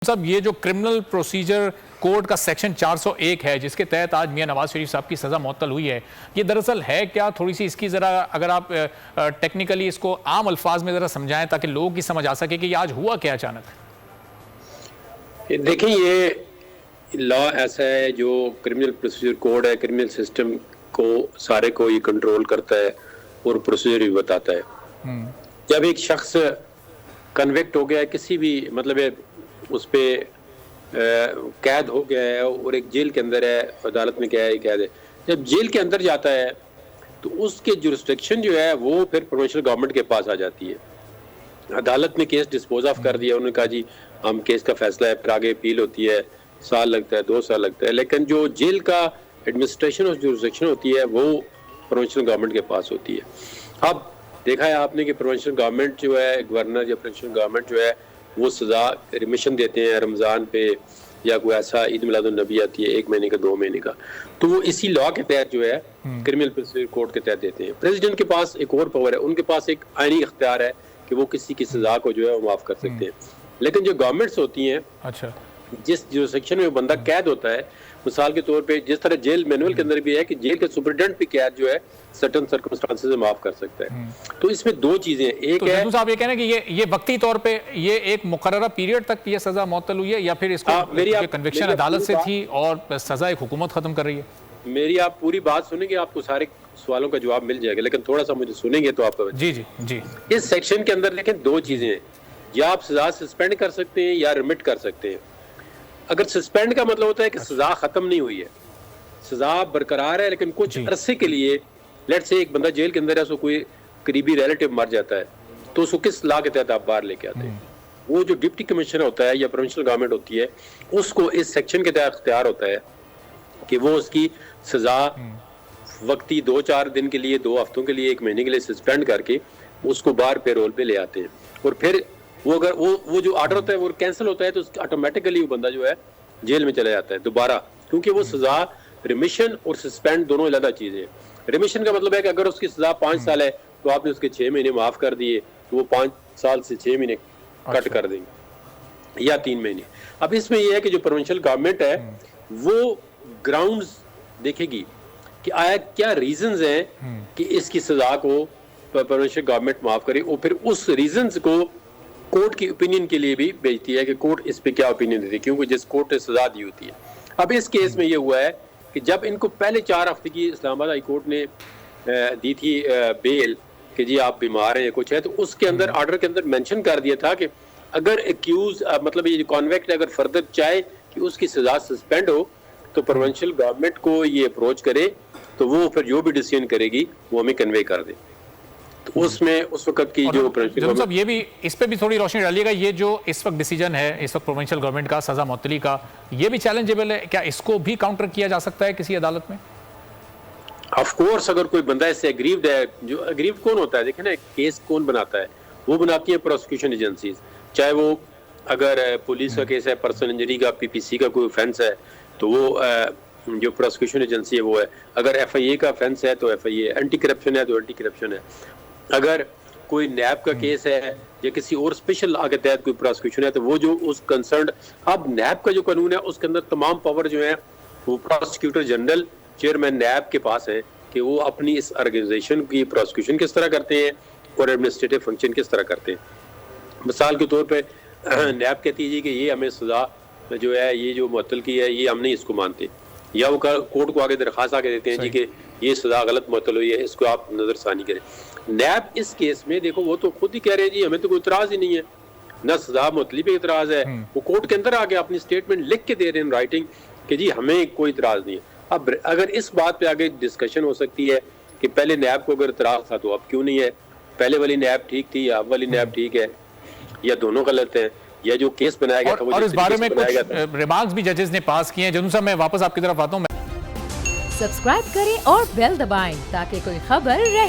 साहब, ये जो क्रिमिनल प्रोसीजर कोड का सेक्शन 401 है जिसके तहत आज मियां नवाज शरीफ साहब की सज़ा मुअत्तल हुई है, ये दरअसल है क्या? थोड़ी सी इसकी ज़रा अगर आप टेक्निकली इसको आम अल्फाज में ज़रा समझाएं ताकि लोगों की समझ आ सके कि ये आज हुआ क्या अचानक। देखिए, ये लॉ ऐसा है जो क्रिमिनल प्रोसीजर कोड है, क्रिमिनल सिस्टम को सारे को ये कंट्रोल करता है और प्रोसीजर भी बताता है। जब एक शख्स कन्विक्ट हो गया है किसी भी मतलब उस पर कैद हो गया है और एक जेल के अंदर है, अदालत में क्या है कैद है, जब जेल के अंदर जाता है तो उसके जुरिस्डिक्शन जो है वो फिर प्रोविंशियल गवर्नमेंट के पास आ जाती है। अदालत ने केस डिस्पोज ऑफ कर दिया, उन्होंने कहा जी हम केस का फैसला है, फिर आगे अपील होती है, साल लगता है, 2 साल लगता है, लेकिन जो जेल का एडमिनिस्ट्रेशन और जुरिस्डिक्शन होती है वो प्रोविंशियल गवर्नमेंट के पास होती है। अब देखा है आपने कि प्रोविंशियल गवर्नमेंट जो है, गवर्नर या प्रोविंशियल गवर्नमेंट जो है वो सजा रिमिशन देते हैं रमज़ान पे, या कोई ऐसा ईद मिलादुन नबी आती है 1 महीने का 2 महीने का, तो वो इसी लॉ के तहत जो है क्रिमिनल प्रोसीजर कोड के तहत देते हैं। प्रेसिडेंट के पास एक और पावर है, उनके पास एक आईनी इख्तियार है कि वो किसी की सजा को जो है वो माफ़ कर सकते हैं। लेकिन जो गवर्नमेंट्स होती हैं, अच्छा, जिस जो सेक्शन में बंदा कैद होता है, मिसाल के तौर पे जिस तरह जेल मैनुअल के अंदर भी है कि जेल के सुपरिटेंडेंट भी कैद जो है सर्टेन सर्कमस्टांसेस में माफ कर सकता है। तो इसमें 2 चीजें, एक है साहब ये कहना कि ये वक्ती तौर पे ये एक मुकर्ररा पीरियड तक ये सजा मुअत्तल हुई है या फिर इसको कन्विक्शन अदालत से थी और सजा एक हुकूमत खत्म कर रही है? मेरी आप पूरी बात सुनेंगे आपको सारे सवालों का जवाब मिल जाएगा, लेकिन थोड़ा सा मुझे सुनेंगे तो आप जी जी जी। इस सेक्शन के अंदर लेकिन 2 चीजें हैं, या आप सजा सस्पेंड कर सकते हैं या रिमिट कर सकते हैं। अगर सस्पेंड का मतलब होता है कि सजा खत्म नहीं हुई है, सजा बरकरार है, लेकिन कुछ अरसे के लिए, लेट से एक बंदा जेल के अंदर है, उसको कोई करीबी रिलेटिव मर जाता है, तो उसको किस लॉ के तहत आप बाहर लेके आते हैं? वो जो डिप्टी कमिश्नर होता है या प्रोविंशियल गवर्नमेंट होती है, उसको इस सेक्शन के तहत इख्तियार होता है कि वो उसकी सजा वक्ती 2-4 दिन के लिए, 2 हफ्तों के लिए, 1 महीने के लिए सस्पेंड करके उसको बाहर पेरोल पे ले आते हैं। और फिर वो अगर वो जो ऑर्डर होता है वो कैंसिल होता है तो ऑटोमेटिकली वो बंदा जो है जेल में चला जाता है दोबारा, क्योंकि वो सजा रिमिशन और सस्पेंड दोनों अलग चीजें हैं। रिमिशन का मतलब है कि अगर उसकी सजा 5 साल है तो आपने उसके 6 महीने माफ कर दिए, तो वो 5 साल से 6 महीने कट कर देंगे या 3 महीने। अब इसमें यह है कि जो प्रोविंशियल गवर्नमेंट है वो ग्राउंड्स देखेगी कि आया क्या रीजंस हैं कि इसकी सजा को प्रोविंशियल गवर्नमेंट माफ करे, और फिर उस रीजंस को कोर्ट की ओपिनियन के लिए भी भेजती है कि कोर्ट इस पे क्या ओपिनियन देती है, क्योंकि जिस कोर्ट ने सजा दी होती है। अब इस केस में ये हुआ है कि जब इनको पहले 4 हफ्ते की इस्लामाबाद हाई कोर्ट ने दी थी बेल कि जी आप बीमार हैं या कुछ है, तो उसके अंदर ऑर्डर के अंदर मेंशन कर दिया था कि अगर एक्यूज मतलब ये कॉन्वेक्ट अगर फर्दर चाहे कि उसकी सजा सस्पेंड हो तो प्रोविंशियल गवर्नमेंट को ये अप्रोच करे, तो वो फिर जो भी डिसीजन करेगी वो हमें कन्वे कर दे। तो उसमें उस वक्त की जो सब ये भी इस पे भी थोड़ी रोशनी डालिएगा, ये जो इस वक्त डिसीजन है इस वक्त प्रोविंशियल गवर्नमेंट का सजा मुअत्तली का, ये भी चैलेंजेबल है क्या? इसको भी काउंटर किया जा सकता है किसी अदालत में? ऑफ कोर्स, अगर कोई बंदा इससे एग्रीव्ड है, जो एग्रीव्ड कौन होता है, देखें ना, केस कौन बनाता है, वो बनाती है प्रोसिक्यूशन एजेंसीज, चाहे वो अगर पुलिस का केस है, पर्सनल इंजरी का, पीपीसी का कोई ऑफेंस है तो वो जो प्रोसिक्यूशन एजेंसी है वो है, अगर एफआईए का ऑफेंस है तो एफआईए, एंटी करप्शन है तो एंटी करप्शन है, अगर कोई नैब का केस है या किसी और स्पेशल लॉ के तहत कोई प्रोसिक्यूशन है तो वो जो उस कंसर्न, अब नैब का जो कानून है उसके अंदर तमाम पावर जो है वो प्रोसिक्यूटर जनरल, चेयरमैन नैब के पास है कि वो अपनी इस ऑर्गेनाइजेशन की प्रोसिक्यूशन किस तरह करते हैं और एडमिनिस्ट्रेटिव फंक्शन किस तरह करते हैं। मिसाल के तौर पर नैब कहती है कि ये हमें सजा जो है ये जो मुअत्तल की है ये हम नहीं इसको मानते, या वो कोर्ट को आगे दरख्वास्त आके देते हैं जी कि ये सजा गलत मुअत्तल हुई है, इसको आप नजरसानी करें। नैब इस केस में देखो वो तो खुद ही कह रहे हैं जी हमें तो कोई इतराज ही नहीं है, ना सजा मुअत्तली पे इतराज है, वो कोर्ट के अंदर आके अपनी स्टेटमेंट लिख के दे रहे हैं राइटिंग कि जी हमें कोई इतराज नहीं है। अब अगर इस बात पे आगे डिस्कशन हो सकती है कि पहले नैब को अगर इतराज था तो अब क्यों नहीं है, पहले वाली नैब ठीक थी या अब वाली नैब ठीक है, या दोनों गलत है, या जो केस बनाया गया था वो, और इस बारे में कुछ रिमार्क्स भी जजेस ने पास किए हैं। जनुन साहब, मैं वापस आपकी तरफ आता हूँ। सब्सक्राइब करें और बेल दबाएं ताकि कोई खबर रह